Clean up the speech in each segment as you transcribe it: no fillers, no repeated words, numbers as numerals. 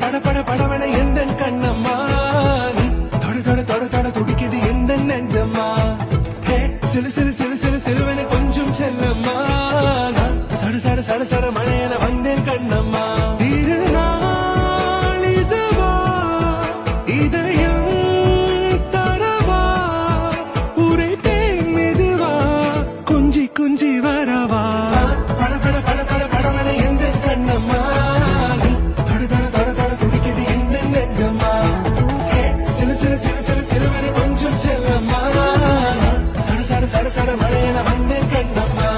பட பட படவன எந்த கண்ணம்மா நீ தொட தொட தொட தொட துடிக்குது எந்த நெஞ்சம்மா ஹே சிலு சிலு சிலு சிலு சிலுவன கொஞ்சம் செல்லம்மா நான் சட சட சட சட மழையன வந்தேன் கண்ணம்மா திருநாள் இதுவா இதயம் தரவா உரைத்தேன் மெதுவா குஞ்சி குஞ்சி வரவா பட பட பட பட படவன எந்த கண்ணம்மா சட மழையன வந்தேன் கண்ணம்மா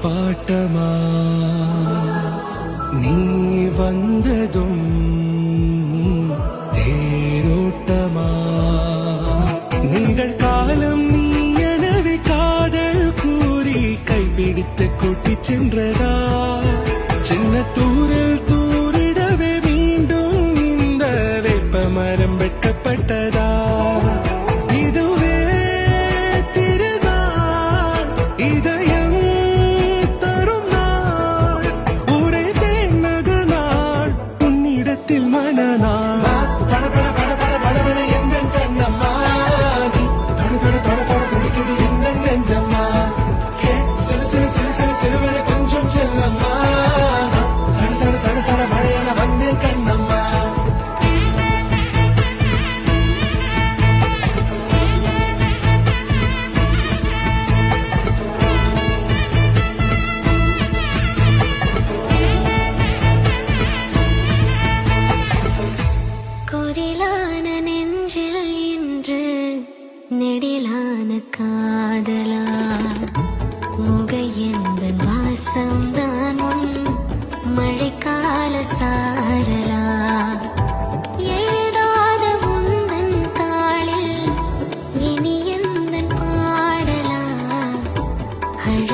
பாட்டமா நீ வந்ததும் தேரோட்டமா நீங்கள் காலம் நீ எனவே காதல் கூறி கைப்பிடித்து கூட்டி சென்றதா சின்ன தூரல் தூரிடவே மீண்டும் இந்த வேப்ப மரம் வெட்கப்பட்டதா இதுவே திருநாள் இதயம் நெடிலான காதலா முகையந்தன் வாசம்தான் உன் மழைக்கால சாரலா எழுதாத உந்தன் தாளில் இனி எந்தன் பாடலா அழ